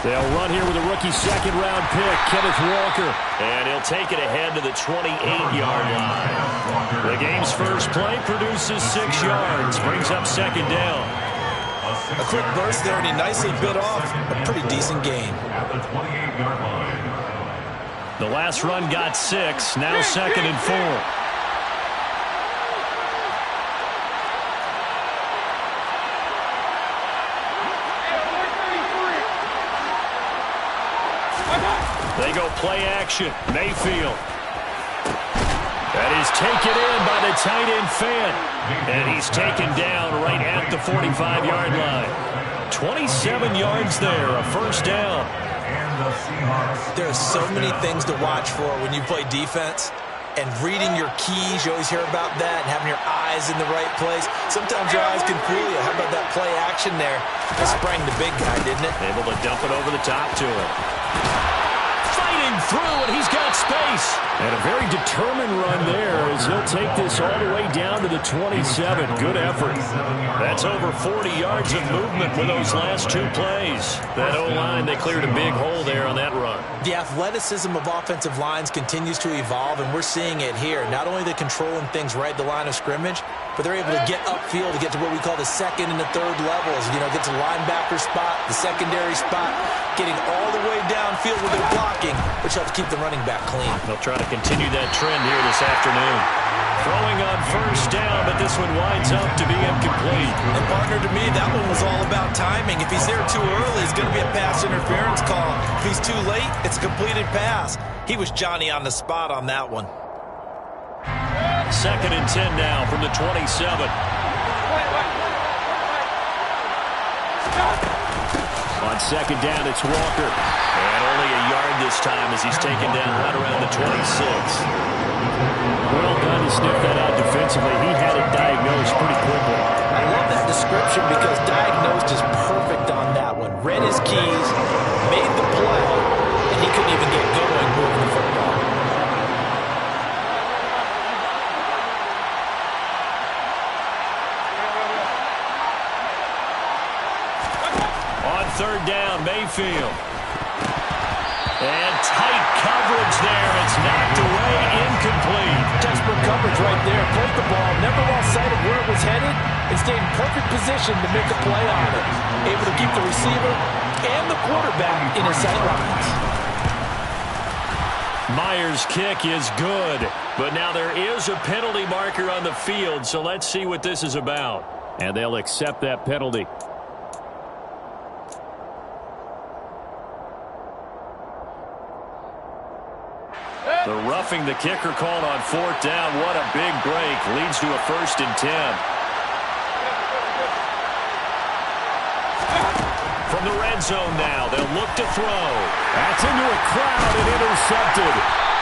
They'll run here with a rookie second-round pick, Kenneth Walker. And he'll take it ahead to the 28-yard line. The game's first play produces 6 yards, brings up second down. A quick burst there, and he nicely bit off a pretty decent gain. The last run got 6, now second and 4. They go play action. Mayfield. That is taken in by the tight end Fant. And he's taken down right at the 45-yard line. 27 yards there, a first down. There are so many things to watch for when you play defense. And reading your keys, you always hear about that, and having your eyes in the right place. Sometimes your eyes can fool you. How about that play action there? That sprang the big guy, didn't it? Able to dump it over the top to him. Through, and he's got space. And a very determined run there as he'll take this all the way down to the 27. Good effort. That's over 40 yards of movement with those last 2 plays. That O-line, they cleared a big hole there on that run. The athleticism of offensive lines continues to evolve, and we're seeing it here. Not only are they controlling things right at the line of scrimmage, but they're able to get upfield to get to what we call the second and the third levels. You know, get to linebacker spot, the secondary spot, getting all the way downfield with their blocking, which helps keep the running back clean. They'll try to continue that trend here this afternoon. Throwing on first down, but this one winds up to be incomplete. And partner, to me, that one was all about timing. If he's there too early, it's going to be a pass interference call. If he's too late, it's a completed pass. He was Johnny on the spot on that one. Second and 10 now from the 27. On second down, it's Walker. And only a yard this time as he's taken down right around the 26. Well done to sniff that out defensively. He had it diagnosed pretty quickly. I love that description because diagnosed is perfect on that one. Read his keys, made the play, and he couldn't even get going moving the football. Third down, Mayfield. And tight coverage there. It's knocked away, incomplete. Desperate coverage right there. Played the ball, never lost sight of where it was headed, and stayed in perfect position to make a play on it. Able to keep the receiver and the quarterback in his sight lines. Myers' kick is good, but now there is a penalty marker on the field, so let's see what this is about. And they'll accept that penalty. The roughing the kicker called on fourth down. What a big break. Leads to a 1st and 10. From the red zone now, they'll look to throw. That's into a crowd and intercepted.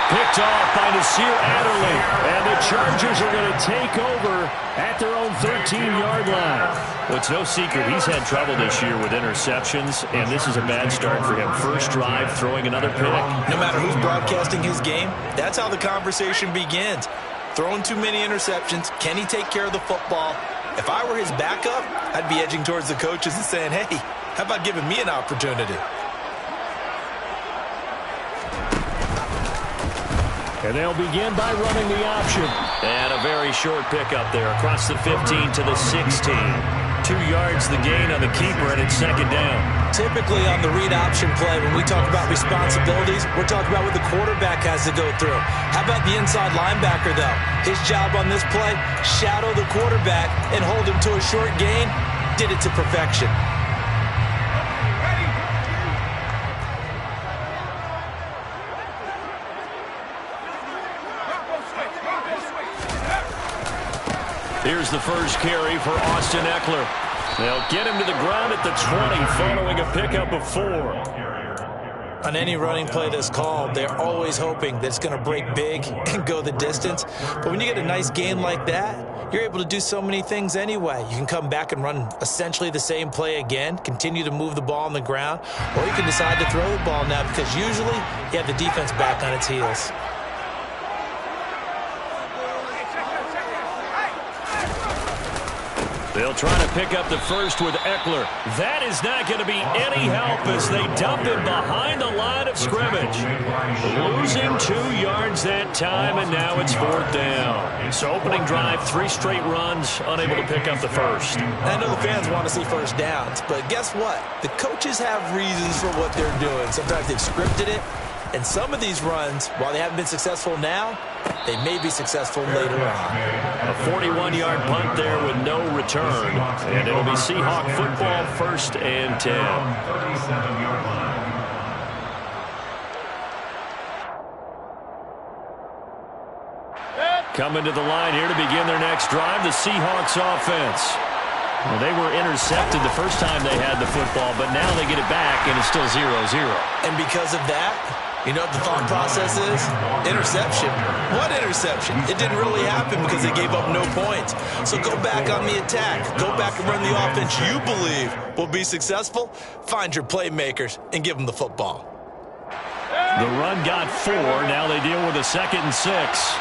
Picked off by Nasir Adderley. And the Chargers are going to take over at their own 13-yard line. Well, it's no secret he's had trouble this year with interceptions, and this is a bad start for him. First drive, throwing another pick. No matter who's broadcasting his game, that's how the conversation begins. Throwing too many interceptions. Can he take care of the football? If I were his backup, I'd be edging towards the coaches and saying, hey, how about giving me an opportunity? And they'll begin by running the option. And a very short pickup there across the 15 to the 16. 2 yards the gain on the keeper, and it's second down. Typically on the read option play, when we talk about responsibilities, we're talking about what the quarterback has to go through. How about the inside linebacker, though? His job on this play, shadow the quarterback and hold him to a short gain. Did it to perfection. Here's the first carry for Austin Ekeler. They'll get him to the ground at the 20 following a pickup of 4. On any running play that's called, they're always hoping that it's going to break big and go the distance. But when you get a nice game like that, you're able to do so many things anyway. You can come back and run essentially the same play again, continue to move the ball on the ground, or you can decide to throw the ball now because usually you have the defense back on its heels. They'll try to pick up the first with Ekeler. That is not going to be any help as they dump him behind the line of scrimmage. Losing 2 yards that time, and now it's 4th down. So opening drive, 3 straight runs, unable to pick up the first. I know the fans want to see first downs, but guess what? The coaches have reasons for what they're doing. Sometimes they've scripted it, and some of these runs, while they haven't been successful now, they may be successful later on. A 41-yard punt there with no return. And it'll be Seahawk football, 1st and 10. Coming to the line here to begin their next drive, the Seahawks offense. Well, they were intercepted the first time they had the football, but now they get it back, and it's still 0-0. And because of that, you know what the thought process is? Interception. What interception? It didn't really happen because they gave up no points. So go back on the attack. Go back and run the offense you believe will be successful. Find your playmakers and give them the football. The run got 4. Now they deal with a 2nd and 6.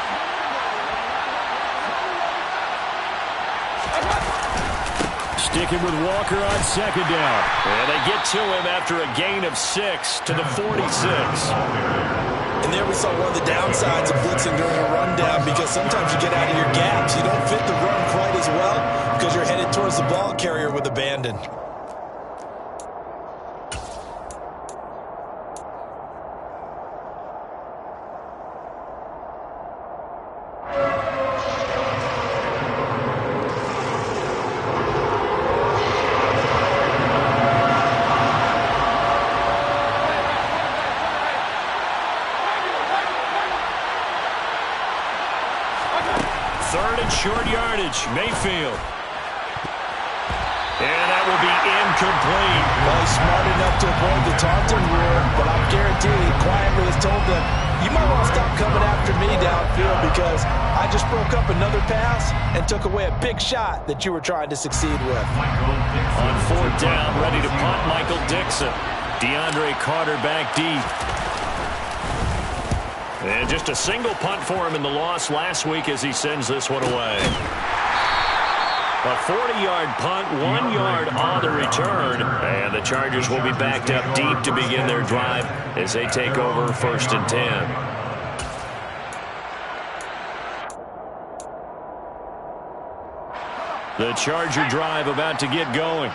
Sticking with Walker on 2nd down. And they get to him after a gain of 6 to the 46. And there we saw one of the downsides of blitzing during a rundown because sometimes you get out of your gaps. You don't fit the run quite as well because you're headed towards the ball carrier with abandon. Short yardage, Mayfield. And that will be incomplete. Well, he's smart enough to avoid the taunting rule, but I'm guaranteed he quietly has told them, you might want to stop coming after me downfield because I just broke up another pass and took away a big shot that you were trying to succeed with. On 4th down, ready to punt, Michael Dixon. DeAndre Carter back deep. And just a single punt for him in the loss last week as he sends this one away. A 40-yard punt, 1 yard on the return. And the Chargers will be backed up deep to begin their drive as they take over 1st and 10. The Charger drive about to get going.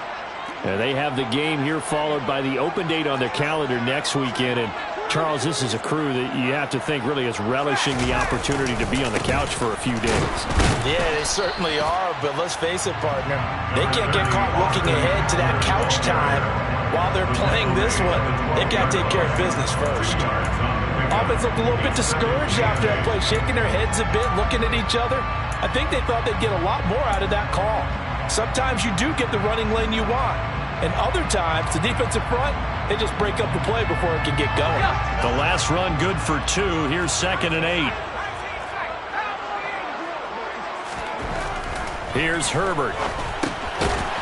And they have the game here followed by the open date on their calendar next weekend. And Charles, this is a crew that you have to think really is relishing the opportunity to be on the couch for a few days. Yeah, they certainly are, but let's face it, partner. They can't get caught looking ahead to that couch time while they're playing this one. They've got to take care of business first. Offense looked a little bit discouraged after that play, shaking their heads a bit, looking at each other. I think they thought they'd get a lot more out of that call. Sometimes you do get the running lane you want. And other times, the defensive front, they just break up the play before it can get going. The last run good for 2. Here's 2nd and 8. Here's Herbert.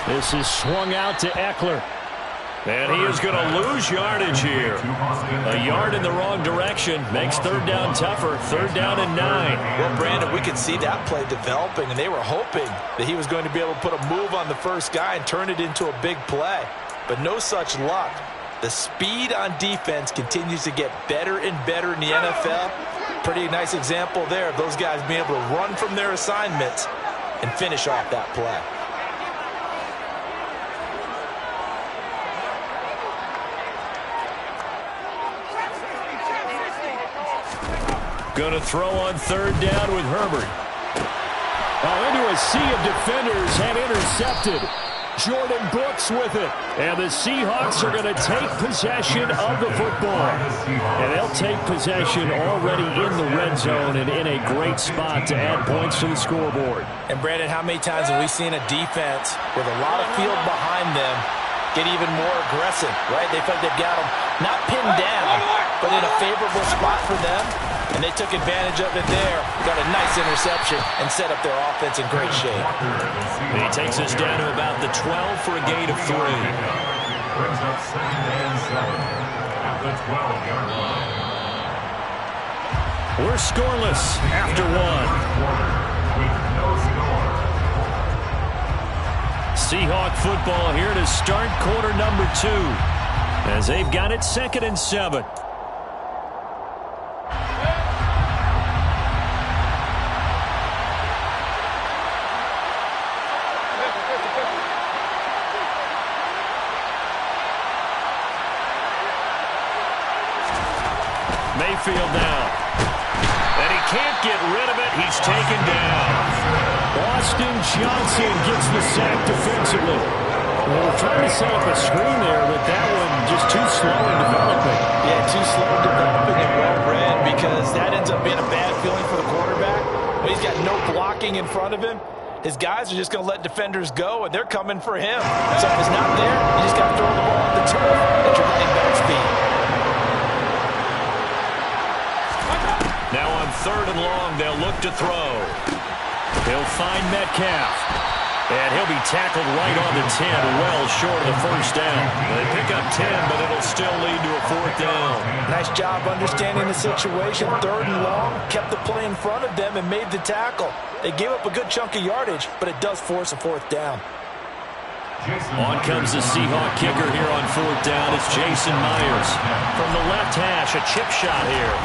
This is swung out to Ekeler. And he is going to lose yardage here. A yard in the wrong direction makes 3rd down tougher. 3rd down and 9. Well, Brandon, we could see that play developing, and they were hoping that he was going to be able to put a move on the first guy and turn it into a big play. But no such luck. The speed on defense continues to get better and better in the NFL. Pretty nice example there of those guys being able to run from their assignments and finish off that play. Going to throw on 3rd down with Herbert. Into a sea of defenders and intercepted. Jordan Brooks with it. And the Seahawks are going to take possession of the football. And they'll take possession already in the red zone and in a great spot to add points to the scoreboard. And, Brandon, how many times have we seen a defense with a lot of field behind them get even more aggressive, right? They feel like they've got them not pinned down, but in a favorable spot for them, and they took advantage of it there. Got a nice interception and set up their offense in great shape. He takes us down to about the 12 for a gain of 3. Brings up 2nd and 7 at the 12-yard line. We're scoreless after 1. Seahawk football here to start quarter number 2 as they've got it 2nd and 7. Mayfield now. And he can't get rid of it. He's taken down. Austin Johnson gets the sack defensively. Well, we're trying to set up a screen there, but that one just too slow in developing. Yeah, too slow in developing and well read, because that ends up being a bad feeling for the quarterback. When he's got no blocking in front of him, his guys are just going to let defenders go, and they're coming for him. So if it's not there, you just got to throw the ball at the turf at your running back's feet. Now on 3rd and long, they'll look to throw. He'll find Metcalf. And he'll be tackled right on the 10, well short of the first down. They pick up 10, but it'll still lead to a 4th down. Nice job understanding the situation. 3rd and long, kept the play in front of them and made the tackle. They gave up a good chunk of yardage, but it does force a 4th down. On comes the Seahawk kicker here on 4th down. It's Jason Myers. From the left hash, a chip shot here.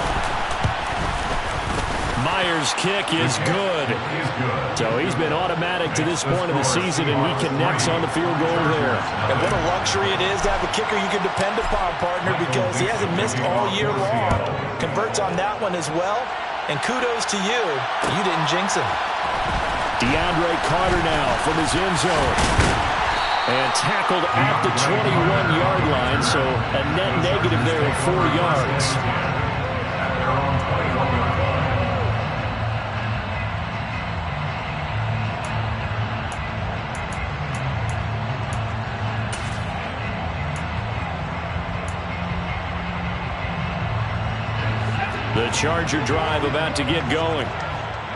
Myers' kick is good. So he's been automatic to this point of the season, and he connects on the field goal there. And what a luxury it is to have a kicker you can depend upon, partner, because he hasn't missed all year long. Converts on that one as well. And kudos to you. You didn't jinx him. DeAndre Carter now from his end zone. And tackled at the 21-yard line, so a net negative there of 4 yards. The Charger drive about to get going.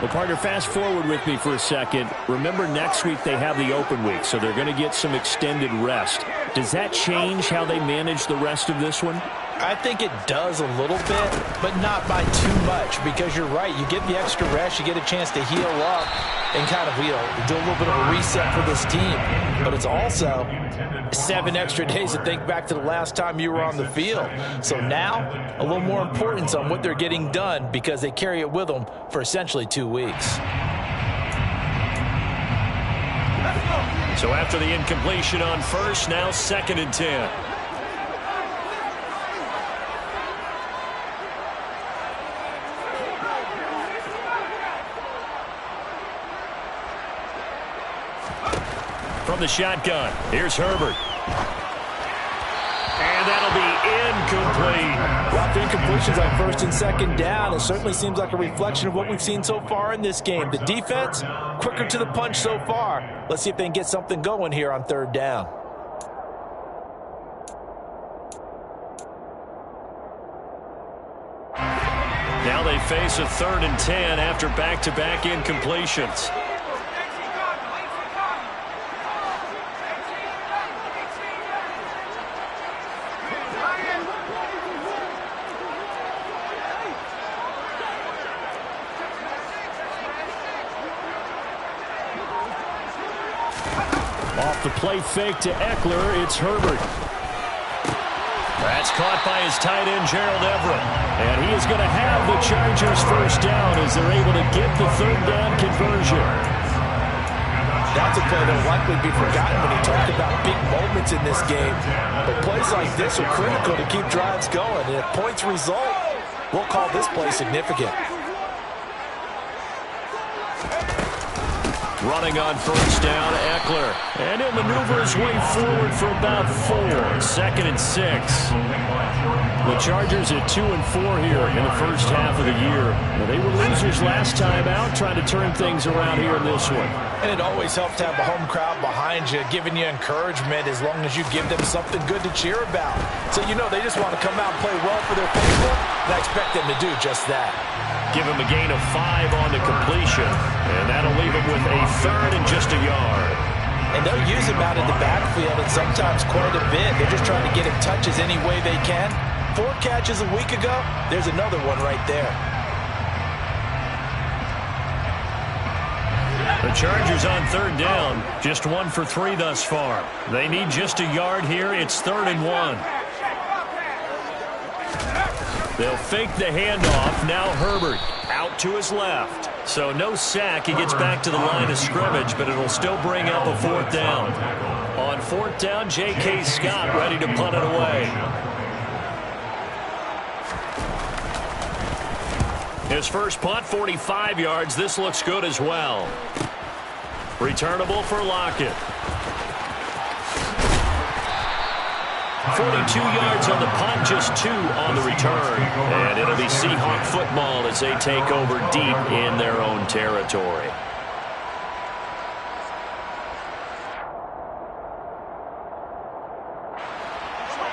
Well, partner, fast forward with me for a second. Remember, next week they have the open week, so they're going to get some extended rest. Does that change how they manage the rest of this one? I think it does a little bit, but not by too much, because you're right. You get the extra rest, you get a chance to heal up and kind of, do a little bit of a reset for this team. But it's also 7 extra days to think back to the last time you were on the field. So now, a little more importance on what they're getting done, because they carry it with them for essentially 2 weeks. So after the incompletion on first, now 2nd and 10. From the shotgun, here's Herbert. And that'll be incomplete. Lots of incompletions on 1st and 2nd down. It certainly seems like a reflection of what we've seen so far in this game. The defense, quicker to the punch so far. Let's see if they can get something going here on 3rd down. Now they face a 3rd and 10 after back-to-back incompletions. Off the play fake to Eckler, it's Herbert. That's caught by his tight end, Gerald Everett. And he is going to have the Chargers first down as they're able to get the 3rd down conversion. That's a play that will likely be forgotten when you talk about big moments in this game. But plays like this are critical to keep drives going. And if points result, we'll call this play significant. Running on first down, Eckler. And he'll maneuver his way forward for about 4. 2nd and 6. The Chargers at 2-4 here in the first half of the year. Well, they were losers last time out, trying to turn things around here in this one. And it always helps to have a home crowd behind you, giving you encouragement as long as you give them something good to cheer about. So you know they just want to come out and play well for their faithful, and I expect them to do just that. Give him a gain of 5 on the completion, and that'll leave him with a 3rd and just a yard. And they'll use him out in the backfield, and sometimes quite a bit. They're just trying to get him touches any way they can. 4 catches a week ago, there's another one right there. The Chargers on 3rd down, just 1 for 3 thus far. They need just a yard here. It's 3rd and 1. They'll fake the handoff. Now Herbert out to his left. So no sack. He gets back to the line of scrimmage, but it'll still bring up a 4th down. On 4th down, J.K. Scott ready to punt it away. His first punt, 45 yards. This looks good as well. Returnable for Lockett. 42 yards on the punt, just 2 on the return. And it'll be Seahawk football as they take over deep in their own territory.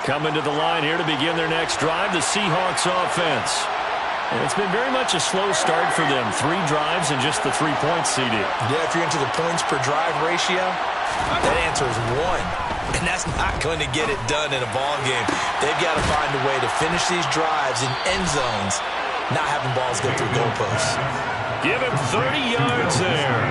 Coming to the line here to begin their next drive, the Seahawks offense. And it's been very much a slow start for them. 3 drives and just the 3 points, CD. Yeah, if you're into the points per drive ratio, that answer is 1. And that's not going to get it done in a ball game. They've got to find a way to finish these drives in end zones, not having balls go through goalposts. Give him 30 yards there.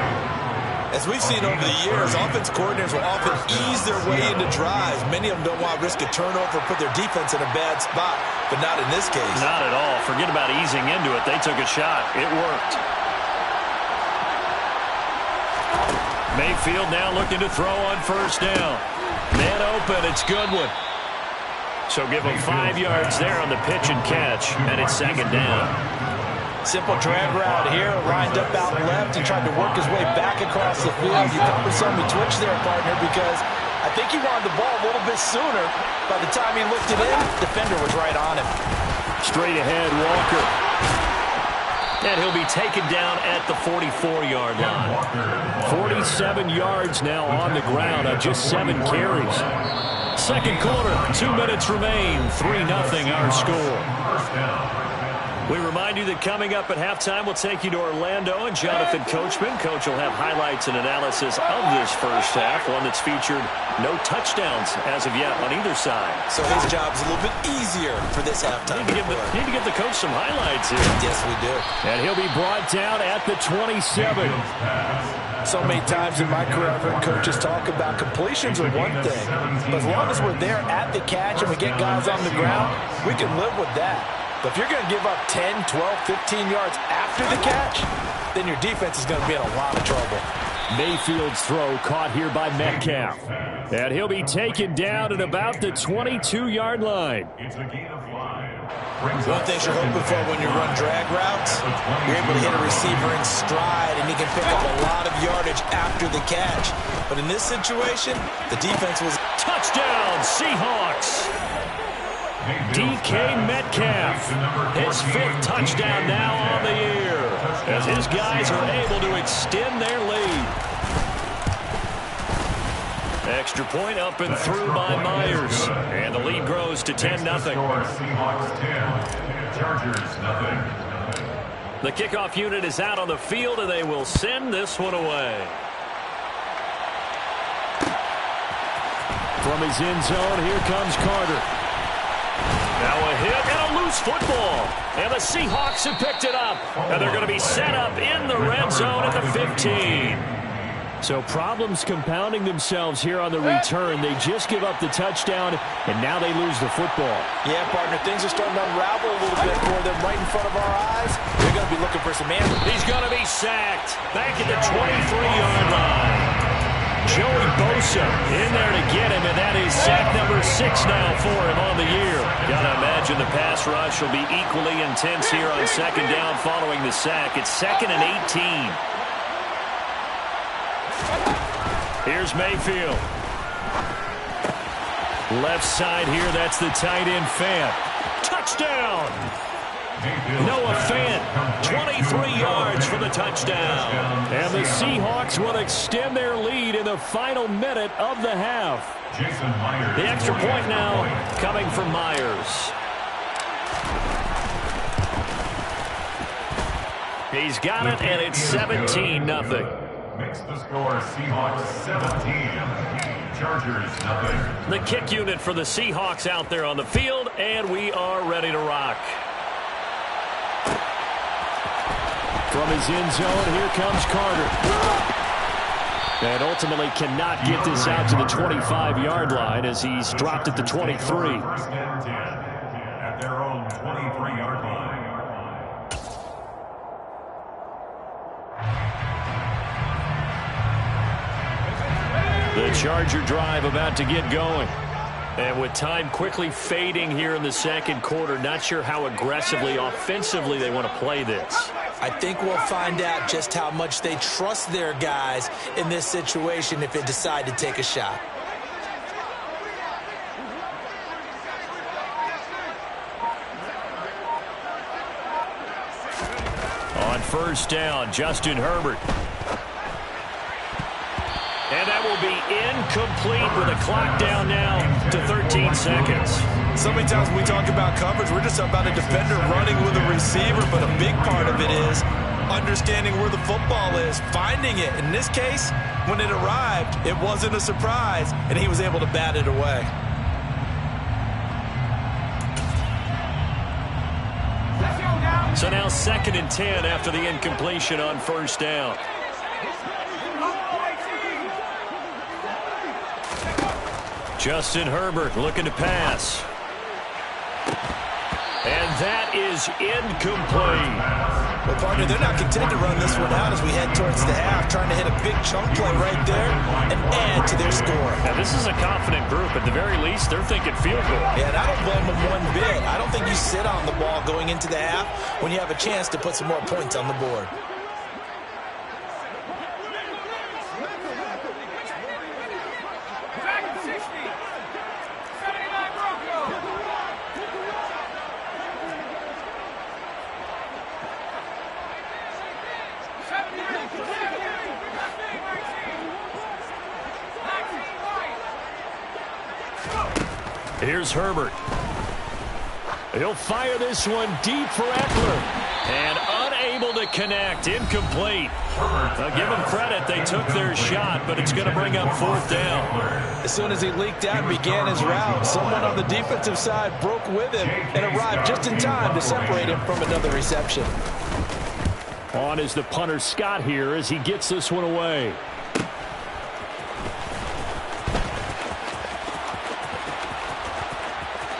As we've seen over the years, offense coordinators will often ease their way into drives. Many of them don't want to risk a turnover or put their defense in a bad spot, but not in this case. Not at all. Forget about easing into it. They took a shot. It worked. Mayfield now looking to throw on first down. Man open, it's Goodwin. So give him 5 yards there on the pitch and catch, and it's 2nd down. Simple drag route here, lined up out left and tried to work his way back across the field. You probably saw me twitch there, partner, because I think he wanted the ball a little bit sooner. By the time he looked it in, the defender was right on him. Straight ahead, Walker. And he'll be taken down at the 44-yard line. 47 yards now on the ground on just 7 carries. Second quarter, 2 minutes remain. 3-0 our score. We remind you that coming up at halftime, we'll take you to Orlando and Jonathan Coachman. Coach will have highlights and analysis of this first half, one that's featured no touchdowns as of yet on either side. So his job's a little bit easier for this halftime. Need to give the coach some highlights here. Yes, we do. And he'll be brought down at the 27. So many times in my career, I've heard coaches talk about completions are one thing. But as long as we're there at the catch and we get guys on the ground, we can live with that. But if you're going to give up 10, 12, 15 yards after the catch, then your defense is going to be in a lot of trouble. Mayfield's throw caught here by Metcalf. And he'll be taken down at about the 22-yard line. One thing you're hoping for when you run drag routes, you're able to hit a receiver in stride, and he can pick up a lot of yardage after the catch. But in this situation, the defense was... Touchdown, Seahawks! DK Metcalf, his 5th touchdown now on the year, as his guys are able to extend their lead. Extra point up and through by Myers, and the lead grows to 10-0. The kickoff unit is out on the field, and they will send this one away. From his end zone, here comes Carter. Now a hit and a loose football. And the Seahawks have picked it up. And they're going to be set up in the red zone at the 15. So problems compounding themselves here on the return. They just give up the touchdown, and now they lose the football. Yeah, partner, things are starting to unravel a little bit for them right in front of our eyes. They're going to be looking for some answers. He's going to be sacked back at the 23-yard line. Joey Bosa in there to get him, and that is sack number 6 now for him on the year. Gotta imagine the pass rush will be equally intense here on 2nd down following the sack. It's 2nd and 18. Here's Mayfield. Left side here, that's the tight end Fant. Touchdown! Noah Fant, 23 yards for the touchdown. And the Seahawks will extend their lead in the final minute of the half. The extra point now coming from Myers. He's got it, and it's 17-0. Makes the score Seahawks 17, Chargers 0. The kick unit for the Seahawks out there on the field, and we are ready to rock. From his end zone, here comes Carter. And ultimately cannot get this out to the 25-yard line as he's dropped at the 23. First and 10 at their own 23-yard line. The Charger drive about to get going. And with time quickly fading here in the second quarter, not sure how aggressively, offensively they want to play this. I think we'll find out just how much they trust their guys in this situation if they decide to take a shot. On first down, Justin Herbert. And that will be incomplete with a clock down now to 13 seconds. So many times when we talk about coverage, we're just about a defender running with a receiver, but a big part of it is understanding where the football is, finding it. In this case, when it arrived, it wasn't a surprise, and he was able to bat it away. So now 2nd and 10 after the incompletion on first down. Justin Herbert looking to pass. And that is incomplete. Well, partner, they're not content to run this one out as we head towards the half, trying to hit a big chunk play right there and add to their score. Now, this is a confident group. At the very least, they're thinking field goal. Yeah, and I don't blame them one bit. I don't think you sit on the ball going into the half when you have a chance to put some more points on the board. Here's Herbert. He'll fire this one deep for Eckler. And unable to connect. Incomplete. Now, give them credit. They took their shot, but it's going to bring up 4th down. As soon as he leaked out and began his route, someone on the defensive side broke with him and arrived just in time to separate him from another reception. On is the punter Scott here as he gets this one away.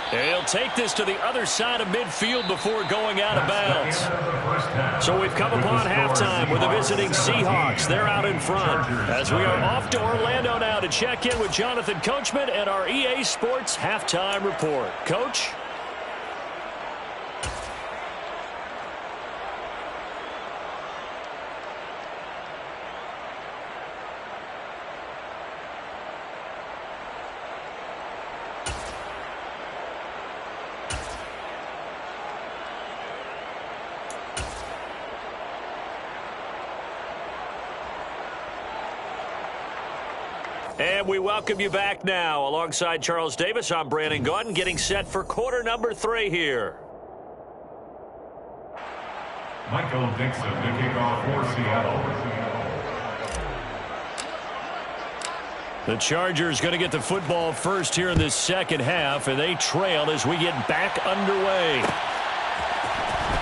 He'll take this to the other side of midfield before going out of bounds. So we've come upon halftime with the visiting Seahawks. They're out in front as we are off to Orlando now to check in with Jonathan Coachman and our EA Sports Halftime Report. Coach? And we welcome you back now. Alongside Charles Davis, I'm Brandon Gaudin, getting set for quarter number 3 here. Michael Dixon to kick off for Seattle. The Chargers going to get the football first here in this second half, and they trail as we get back underway.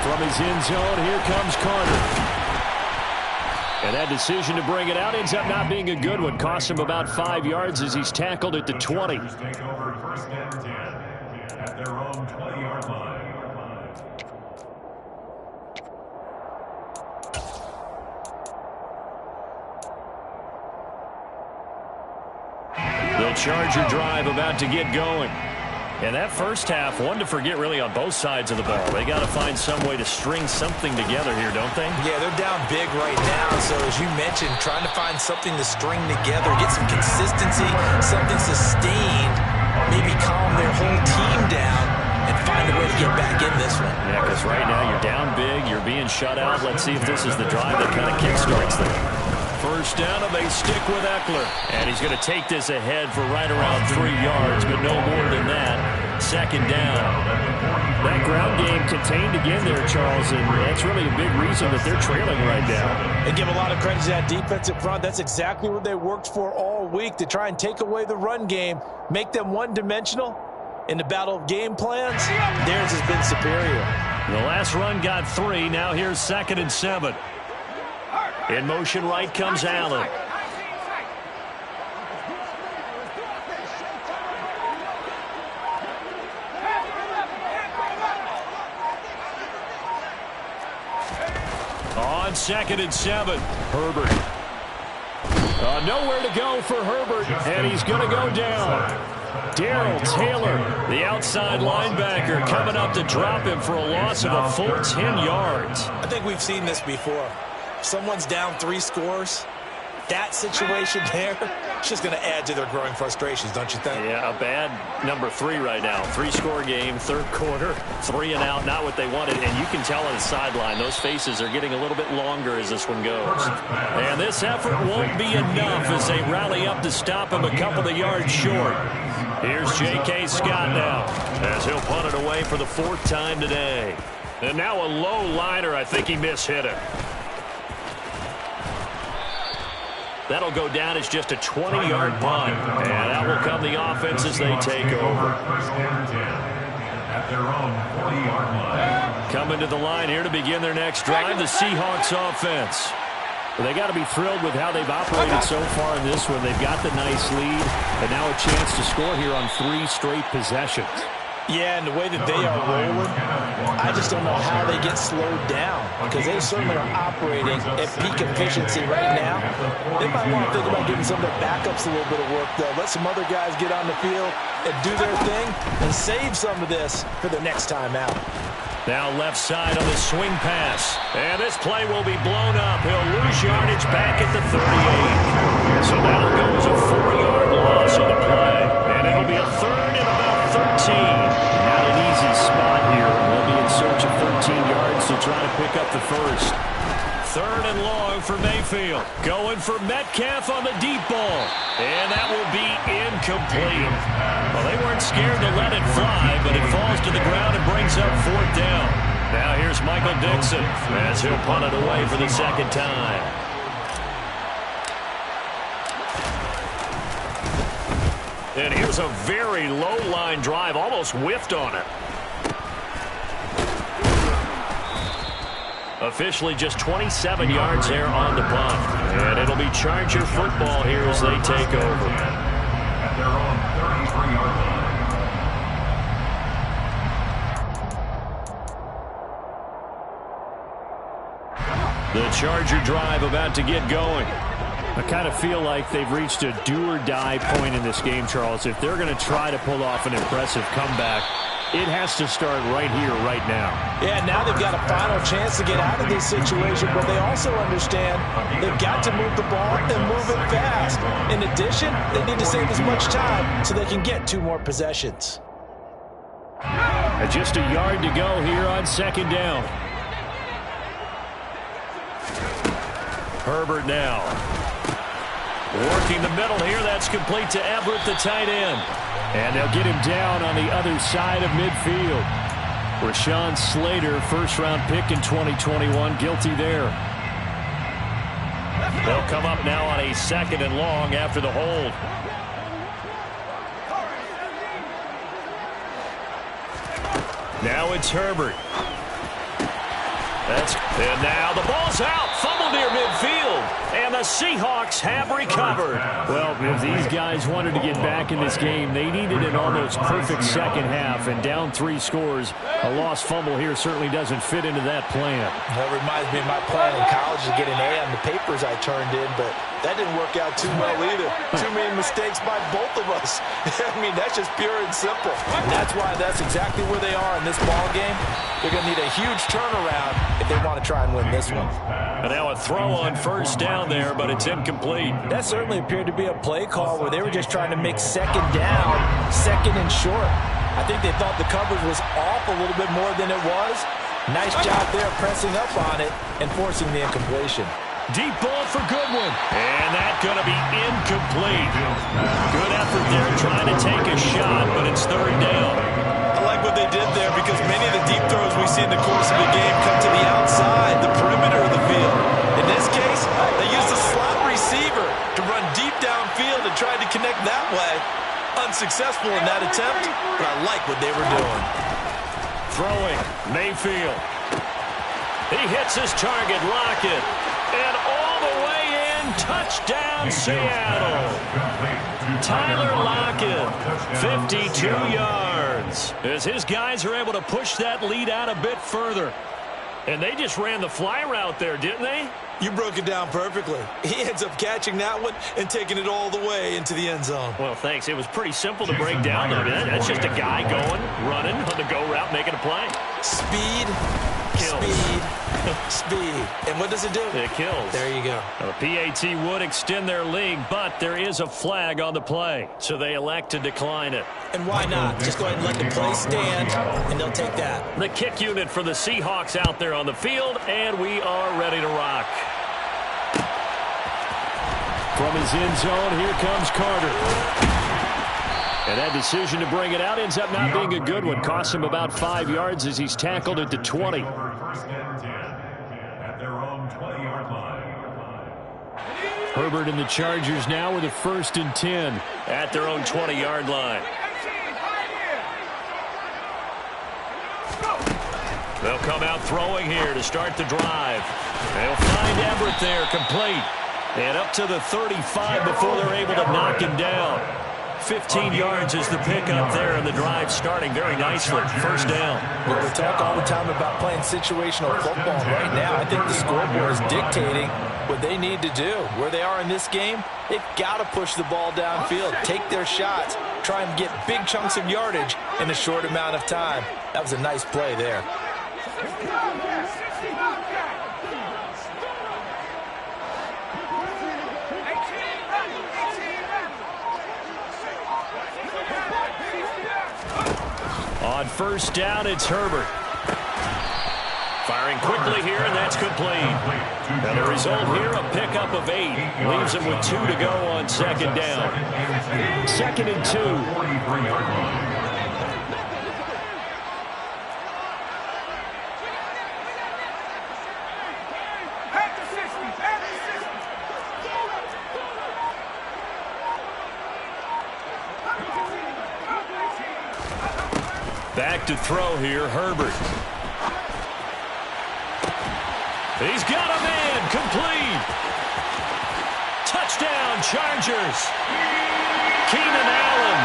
From his end zone, here comes Carter. And that decision to bring it out ends up not being a good one. Cost him about 5 yards as he's tackled at the 20. Take over 1st and 10 at their own 20-yard line. The Charger drive about to get going. And that first half, one to forget really on both sides of the ball. They got to find some way to string something together here, don't they? Yeah, they're down big right now. So as you mentioned, trying to find something to string together, get some consistency, something sustained, maybe calm their whole team down and find a way to get back in this one. Yeah, because right now you're down big, you're being shut out. Let's see if this is the drive that kind of kickstarts them. First down, and they stick with Eckler. And he's going to take this ahead for right around 3 yards, but no more than that. Second down. That ground game contained again there, Charles, and that's really a big reason that they're trailing right now. They give a lot of credit to that defensive front. That's exactly what they worked for all week, to try and take away the run game, make them one-dimensional. In the battle of game plans, theirs has been superior. The last run got 3. Now here's 2nd and 7. In motion right comes Allen. On 2nd and 7, Herbert. Nowhere to go for Herbert, and he's going to go down. Darrell Taylor, the outside linebacker, coming up to drop him for a loss of a full 10 yards. I think we've seen this before. Someone's down 3 scores. That situation there, it's just going to add to their growing frustrations, don't you think? Yeah, a bad number 3 right now. 3-score game, third quarter, 3 and out, not what they wanted. And you can tell on the sideline, those faces are getting a little bit longer as this one goes. And this effort won't be enough as they rally up to stop him a couple of yards short. Here's J.K. Scott now as he'll punt it away for the 4th time today. And now a low liner. I think he mishit it. That'll go down as just a 20-yard punt. And that will come the offense as they take over. At their own 40-yard line. Coming to the line here to begin their next drive, the Seahawks offense. Well, they got to be thrilled with how they've operated so far in this one. They've got the nice lead, and now a chance to score here on 3 straight possessions. Yeah, and the way that they are rolling, I just don't know how they get slowed down, because they certainly are operating at peak efficiency right now. They might want to think about giving some of their backups a little bit of work, though. Let some other guys get on the field and do their thing and save some of this for the next time out. Now left side on the swing pass. And this play will be blown up. He'll lose yardage back at the 38. So that'll go as a 4-yard loss on the play. And it'll be a 3rd and about 13. Not an easy spot here. They'll be in search of 13 yards to try to pick up the first. 3rd and long for Mayfield. Going for Metcalf on the deep ball. And that will be incomplete. Well, they weren't scared to let it fly, but it falls to the ground and brings up 4th down. Now here's Michael Dixon as he'll punt it away for the 2nd time. And here's a very low-line drive, almost whiffed on it. Officially just 27 yards there on the punt. And it'll be Charger football here as they take over. At their own 33-yard line. The Charger drive about to get going. I kind of feel like they've reached a do-or-die point in this game, Charles. If they're going to try to pull off an impressive comeback, it has to start right here, right now. Yeah, now they've got a final chance to get out of this situation, but they also understand they've got to move the ball and move it fast. In addition, they need to save as much time so they can get 2 more possessions. Just a yard to go here on 2nd down. Herbert now. Working the middle here. That's complete to Everett, the tight end. And they'll get him down on the other side of midfield. Rashawn Slater, first-round pick in 2021, guilty there. They'll come up now on a 2nd and long after the hold. Now it's Herbert. And now the ball's out. Fumble near midfield. And the Seahawks have recovered. Well, if these guys wanted to get back in this game, they needed an almost perfect second half, and down 3 scores. A lost fumble here certainly doesn't fit into that plan. That reminds me of my plan in college to get an A on the papers I turned in, but that didn't work out too well either. Too many mistakes by both of us. I mean, that's just pure and simple. And that's why that's exactly where they are in this ball game. They're going to need a huge turnaround if they want to try and win this one. And now a throw on first down there, but it's incomplete. That certainly appeared to be a play call where they were just trying to make second down, second and short. I think they thought the coverage was off a little bit more than it was. Nice job there pressing up on it and forcing the incompletion. Deep ball for Goodwin. And that's going to be incomplete. Good effort there trying to take a shot, but it's third down. I like what they did there because many of the deep throws we see in the course of the game come to the outside, the perimeter of the field. In this case, they used a slot receiver to run deep downfield and tried to connect that way. Unsuccessful in that attempt, but I like what they were doing. Throwing, Mayfield. He hits his target, Lockett. And all the way in, touchdown Seattle. Tyler Lockett, 52 yards. As his guys are able to push that lead out a bit further. And they just ran the fly route there, didn't they? You broke it down perfectly. He ends up catching that one and taking it all the way into the end zone. Well, thanks. It was pretty simple to break down, though. That's just a guy going, running on the go route, making a play. Speed, kills. Speed. And what does it do? It kills. There you go. The PAT would extend their lead, but there is a flag on the play, so they elect to decline it. And why not? Just go ahead and let the play stand, and they'll take that. The kick unit for the Seahawks out there on the field, and we are ready to rock. From his end zone, here comes Carter. And that decision to bring it out ends up not being a good one. Costs him about 5 yards as he's tackled at the 20. First and 10 at their own 20-yard line. Herbert and the Chargers now with a 1st and 10 at their own 20-yard line. They'll come out throwing here to start the drive. They'll find Everett there, complete. And up to the 35 before they're able to knock him down. 15 yards is the pickup there, and the drive starting very nicely. First down. Well, we talk all the time about playing situational football. Right now, I think the scoreboard is dictating what they need to do. Where they are in this game, they've got to push the ball downfield, take their shots, try and get big chunks of yardage in a short amount of time. That was a nice play there. On first down, it's Herbert. Firing quickly here, and that's complete. And the result here, a pickup of 8. Leaves him with 2 to go on second down. 2nd and 2. Back to throw here, Herbert. He's got a man, complete. Touchdown, Chargers. Keenan Allen,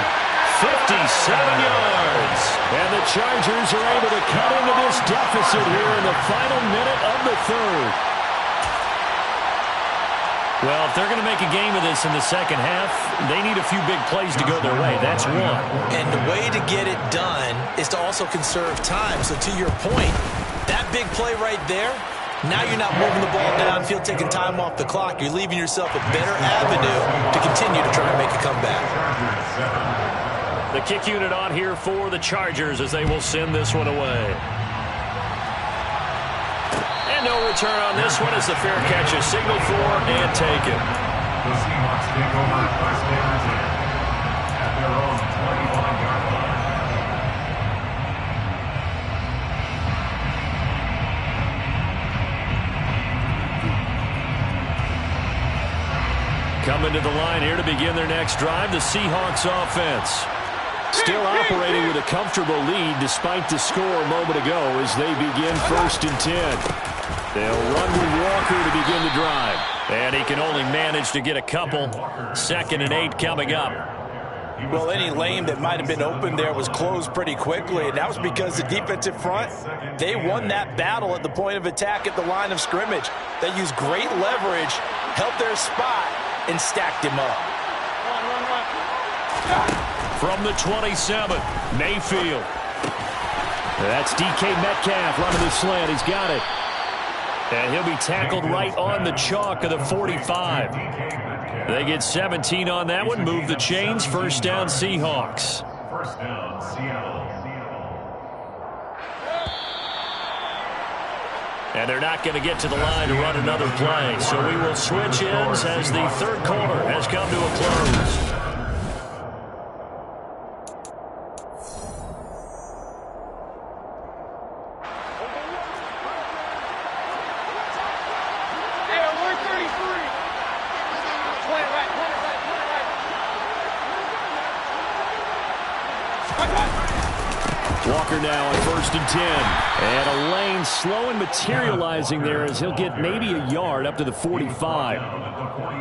57 yards. And the Chargers are able to cut into this deficit here in the final minute of the 3rd. Well, if they're going to make a game of this in the second half, they need a few big plays to go their way. That's one. And the way to get it done is to also conserve time. So to your point, that big play right there, now you're not moving the ball downfield, taking time off the clock. You're leaving yourself a better avenue to continue to try and make a comeback. The kick unit on here for the Chargers as they will send this one away. No return on this one as the fair catch is signaled for and taken. The Seahawks take over 1st and 10 at their own 25-yard line. Coming to the line here to begin their next drive, the Seahawks offense. Still operating with a comfortable lead despite the score a moment ago as they begin 1st and 10. They'll run with Walker to begin the drive. And he can only manage to get a couple. 2nd and 8 coming up. Well, any lane that might have been open there was closed pretty quickly, and that was because the defensive front, they won that battle at the point of attack at the line of scrimmage. They used great leverage, held their spot, and stacked him up. From the 27, Mayfield. That's DK Metcalf running the slant. He's got it. And he'll be tackled right on the chalk of the 45. They get 17 on that one. Move the chains. 1st down, Seahawks. 1st down, Seattle. And they're not going to get to the line to run another play. So we will switch ends as the 3rd quarter has come to a close. Walker now on 1st and 10. And a lane slow and materializing there as he'll get maybe a yard up to the 45.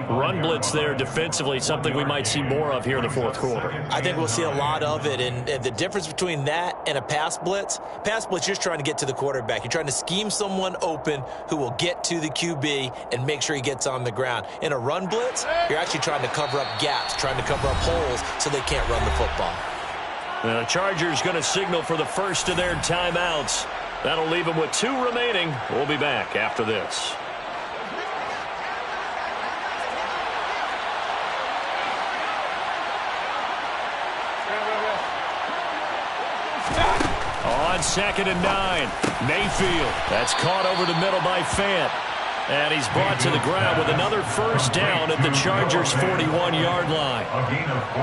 Run blitz there defensively, something we might see more of here in the 4th quarter. I think we'll see a lot of it, and the difference between that and a pass blitz, you're just trying to get to the quarterback. You're trying to scheme someone open who will get to the QB and make sure he gets on the ground. In a run blitz, you're actually trying to cover up gaps, trying to cover up holes so they can't run the football. The Chargers going to signal for the first of their timeouts. That'll leave them with 2 remaining. We'll be back after this. On 2nd and 9, Mayfield. That's caught over the middle by Fant. And he's brought to the ground with another 1st down at the Chargers' 41-yard line.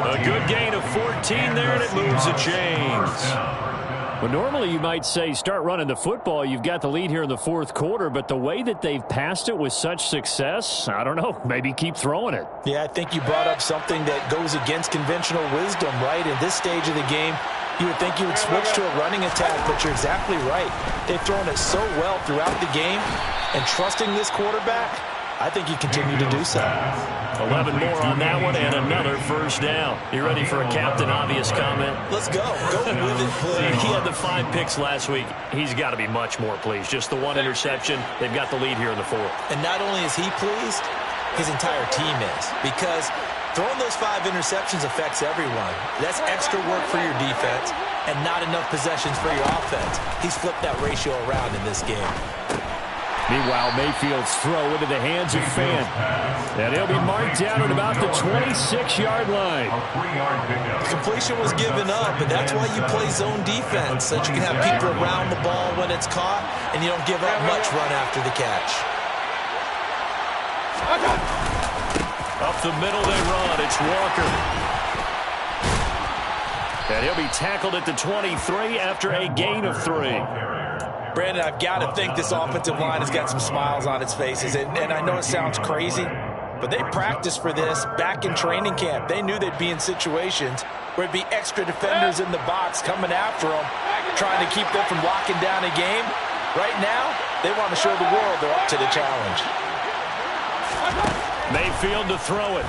A good gain of 14 there, and it moves the chains. Well, normally you might say start running the football. You've got the lead here in the 4th quarter, but the way that they've passed it with such success, I don't know, maybe keep throwing it. Yeah, I think you brought up something that goes against conventional wisdom, right? In this stage of the game, you would think you would switch to a running attack, but you're exactly right. They've thrown it so well throughout the game, and trusting this quarterback, I think you continue to do so. 11 more on that one and another 1st down. You ready for a Captain Obvious comment? Let's go. Go with it, please. He had the 5 picks last week. He's got to be much more pleased. Just the 1 interception. They've got the lead here in the 4th. And not only is he pleased, his entire team is. Because throwing those 5 interceptions affects everyone. That's extra work for your defense and not enough possessions for your offense. He's flipped that ratio around in this game. Meanwhile, Mayfield's throw into the hands of Fant. And he'll be marked down at about the 26-yard line. The completion was given up, but that's why you play zone defense, so that you can have people around the ball when it's caught, and you don't give up much run after the catch. Up the middle they run. It's Walker. And he'll be tackled at the 23 after a gain of 3. Brandon, I've got to think this offensive line has got some smiles on its faces. And I know it sounds crazy, but they practiced for this back in training camp. They knew they'd be in situations where it'd be extra defenders in the box coming after them, trying to keep them from locking down a game. Right now, they want to show the world they're up to the challenge. Mayfield to throw it.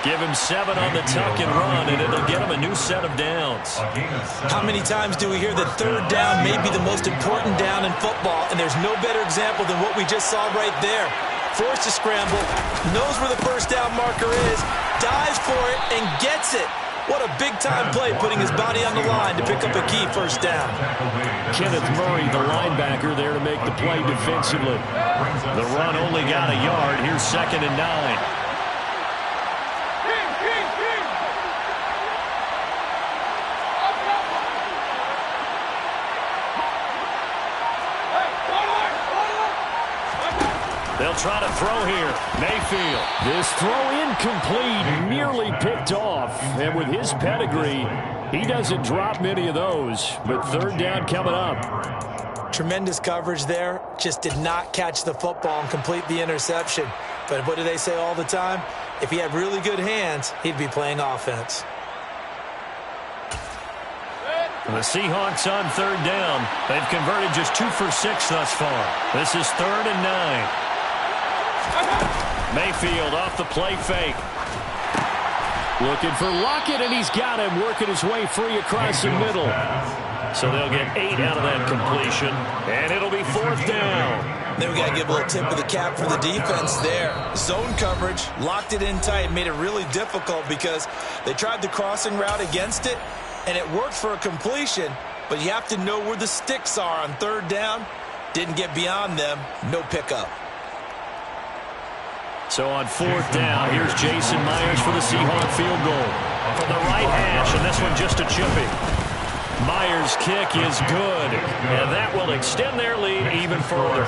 Give him 7 on the tuck and run, and it'll get him a new set of downs. How many times do we hear that 3rd down may be the most important down in football, and there's no better example than what we just saw right there. Forced to scramble, knows where the 1st down marker is, dives for it, and gets it. What a big-time play, putting his body on the line to pick up a key 1st down. Kenneth Murray, the linebacker, there to make the play defensively. The run only got a yard. Here's 2nd and 9. They'll try to throw here. Mayfield. This throw incomplete, nearly picked off. And with his pedigree, he doesn't drop many of those. But 3rd down coming up. Tremendous coverage there. Just did not catch the football and complete the interception. But what do they say all the time? If he had really good hands, he'd be playing offense. The Seahawks on third down. They've converted just 2 for 6 thus far. This is 3rd and 9. Mayfield off the play fake. Looking for Lockett, and he's got him working his way free across the middle. So they'll get 8 out of that completion, and it'll be 4th down. Then we got to give a little tip of the cap for the defense there. Zone coverage, locked it in tight, made it really difficult because they tried the crossing route against it, and it worked for a completion, but you have to know where the sticks are on third down. Didn't get beyond them, no pickup. So on 4th down, here's Jason Myers for the Seahawk field goal. From the right hash, and this one just a chipping. Myers' kick is good, and that will extend their lead even further.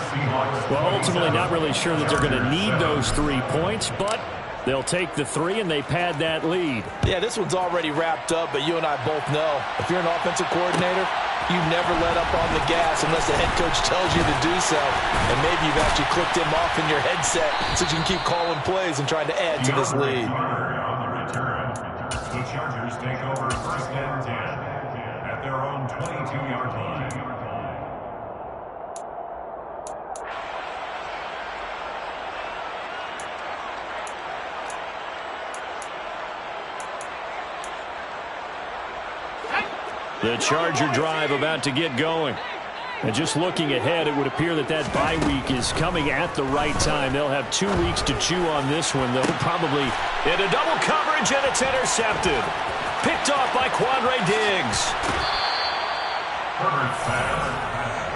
Well, ultimately not really sure that they're going to need those 3 points, but they'll take the 3 and they pad that lead. Yeah, this one's already wrapped up, but you and I both know if you're an offensive coordinator, you never let up on the gas unless the head coach tells you to do so. And maybe you've actually clicked him off in your headset so you can keep calling plays and trying to add to this lead. The Chargers take over 1st and 10 at their own 22-yard line. The Charger drive about to get going. And just looking ahead, it would appear that that bye week is coming at the right time. They'll have 2 weeks to chew on this one, though. Probably into double coverage, and it's intercepted. Picked off by Quandre Diggs. Herbert pass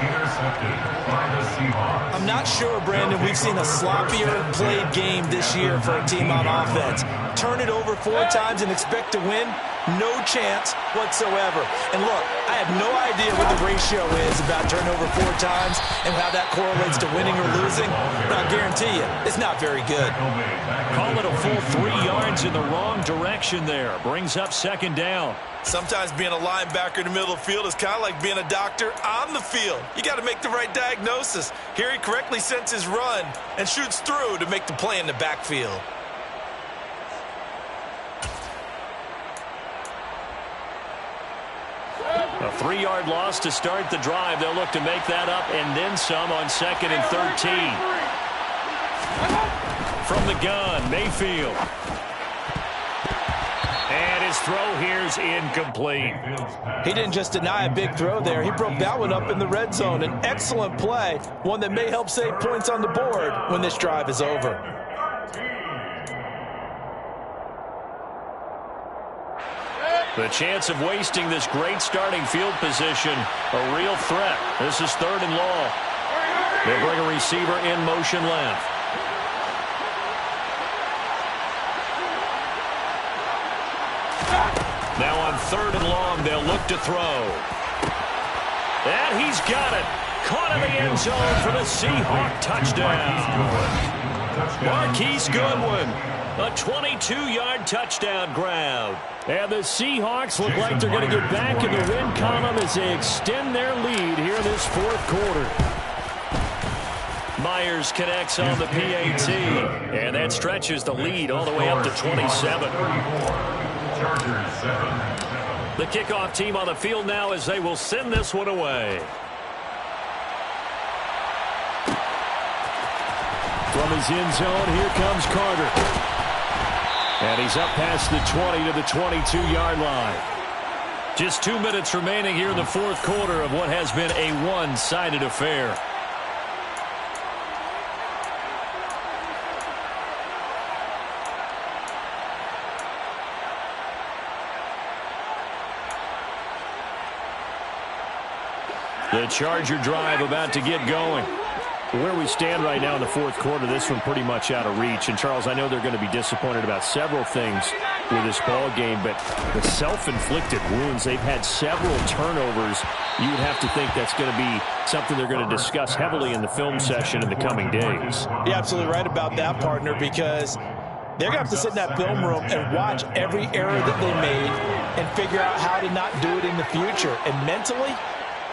intercepted by the Seahawks. I'm not sure, Brandon, we've seen a sloppier played game this year for a team on offense. Turn it over 4 times and expect to win? No chance whatsoever. And look, I have no idea what the ratio is about turnover 4 times and how that correlates to winning or losing, but I'll guarantee you, it's not very good. Call it a full 3 yards in the wrong direction there. Brings up 2nd down. Sometimes being a linebacker in the middle of the field is kind of like being a doctor on the field. You got to make the right diagnosis. Here he correctly sends his run and shoots through to make the play in the backfield. A 3-yard loss to start the drive. They'll look to make that up and then some on 2nd and 13. From the gun, Mayfield. And his throw here's incomplete. He didn't just deny a big throw there. He broke that one up in the red zone. An excellent play, one that may help save points on the board when this drive is over. The chance of wasting this great starting field position, a real threat. This is 3rd and long. They'll bring a receiver in motion left. Now on 3rd and long, they'll look to throw. And he's got it. Caught in the end zone for the Seahawk touchdown. Marquise Goodwin, a 22-yard touchdown grab. And the Seahawks look like they're going to get back in the win column as they extend their lead here in this 4th quarter. Myers connects on the PAT, and that stretches the lead all the way up to 27. The kickoff team on the field now as they will send this one away. From his end zone, here comes Carter. And he's up past the 20 to the 22-yard line. Just 2 minutes remaining here in the 4th quarter of what has been a one-sided affair. The Charger drive about to get going. Where we stand right now in the 4th quarter, this one pretty much out of reach. And, Charles, I know they're going to be disappointed about several things with this ball game, but the self-inflicted wounds, they've had several turnovers. You would have to think that's going to be something they're going to discuss heavily in the film session in the coming days. You're absolutely right about that, partner, because they're going to have to sit in that film room and watch every error that they made and figure out how to not do it in the future. And mentally,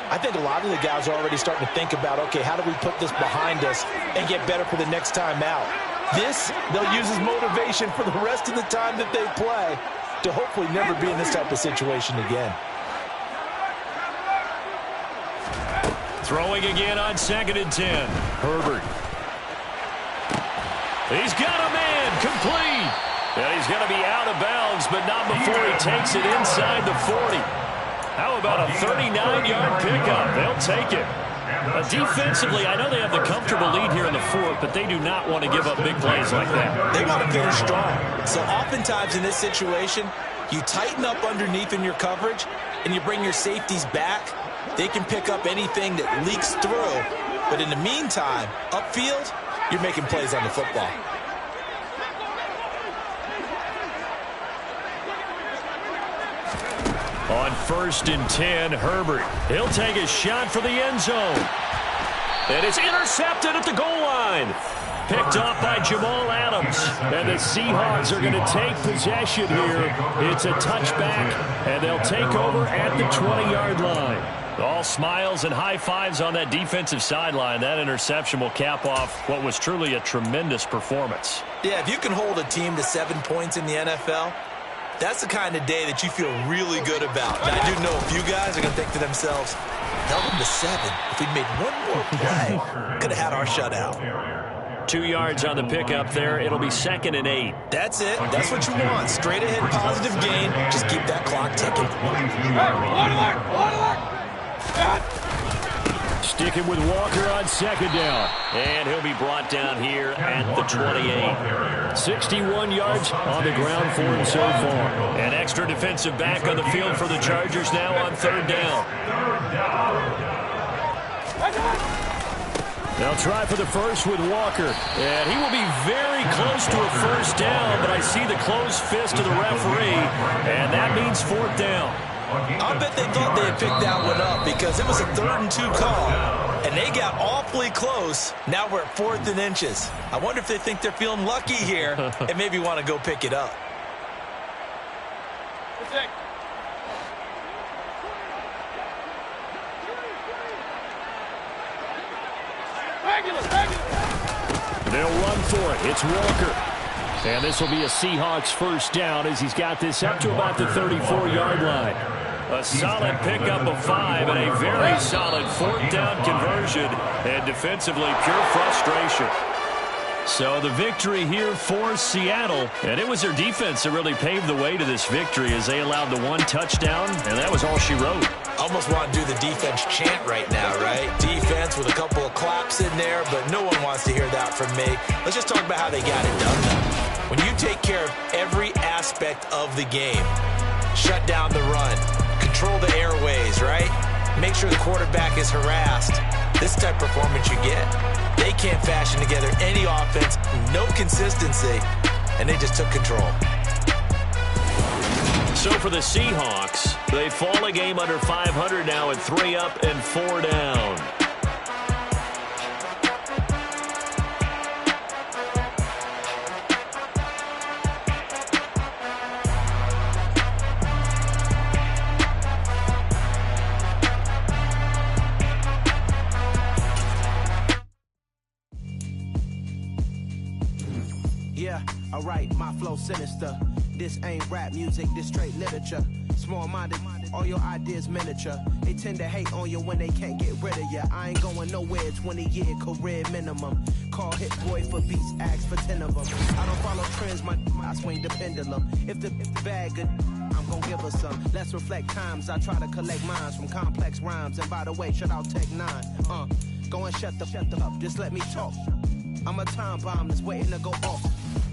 I think a lot of the guys are already starting to think about, okay, how do we put this behind us and get better for the next time out? This, they'll use as motivation for the rest of the time that they play to hopefully never be in this type of situation again. Throwing again on 2nd and 10. Herbert. He's got a man, complete. And he's going to be out of bounds, but not before he takes it inside the 40. How about a 39-yard pickup? They'll take it. Defensively, I know they have the comfortable lead here in the 4th, but they do not want to give up big plays like that. They want to finish strong. So oftentimes in this situation, you tighten up underneath in your coverage, and you bring your safeties back. They can pick up anything that leaks through. But in the meantime, upfield, you're making plays on the football. On 1st and 10, Herbert. He'll take a shot for the end zone. And it's intercepted at the goal line. Picked off by Jamal Adams. And the Seahawks are going to take possession here. It's a touchback, and they'll take over at the 20-yard line. All smiles and high fives on that defensive sideline. That interception will cap off what was truly a tremendous performance. Yeah, if you can hold a team to 7 points in the NFL, that's the kind of day that you feel really good about. And I do know a few guys are going to think to themselves, held them to 7. If we'd made one more play, could have had our shutout. 2 yards on the pickup there. It'll be 2nd and 8. That's it. That's what you want. Straight ahead positive gain. Just keep that clock ticking. Sticking with Walker on 2nd down. And he'll be brought down here at the 28. 61 yards on the ground for him so far. An extra defensive back on the field for the Chargers now on 3rd down. They'll try for the first with Walker. And he will be very close to a first down, but I see the closed fist of the referee, and that means 4th down. I bet they thought they had picked that one up because it was a 3rd and 2 call, and they got awfully close. Now we're at 4th and inches. I wonder if they think they're feeling lucky here and maybe want to go pick it up. They'll run for it. It's Walker. And this will be a Seahawks first down as he's got this up to about the 34-yard line. A solid pickup of 5 and a very solid 4th down conversion. And defensively, pure frustration. So the victory here for Seattle. And it was their defense that really paved the way to this victory as they allowed the 1 touchdown. And that was all she wrote. Almost want to do the defense chant right now, right? Defense with a couple of claps in there, but no one wants to hear that from me. Let's just talk about how they got it done, though. When you take care of every aspect of the game, shut down the run, control the airways, right? Make sure the quarterback is harassed. This type of performance you get. They can't fashion together any offense, no consistency, and they just took control. So for the Seahawks, they fall a game under 500 now at 3 up and 4 down. Yeah, alright, my flow sinister. This ain't rap music, this straight literature. Small-minded, all your ideas miniature. They tend to hate on you when they can't get rid of you. I ain't going nowhere, 20-year career minimum. Call Hit Boy for beats, ask for 10 of them. I don't follow trends, I swing the pendulum. If the bag good, I'm gonna give her some. Let's reflect times, I try to collect minds from complex rhymes. And by the way, shut out Tech 9. Go and shut the up, just let me talk. I'm a time bomb that's waiting to go off.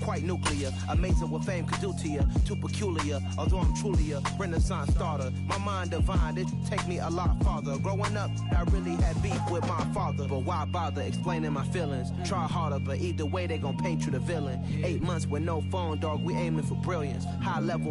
Quite nuclear, amazing what fame could do to you. Too peculiar, although I'm truly a renaissance starter. My mind divine, it take me a lot farther. Growing up, I really had beef with my father. But why bother explaining my feelings? Try harder, but either way they gon' paint you the villain. 8 months with no phone, dog, we aiming for brilliance. High level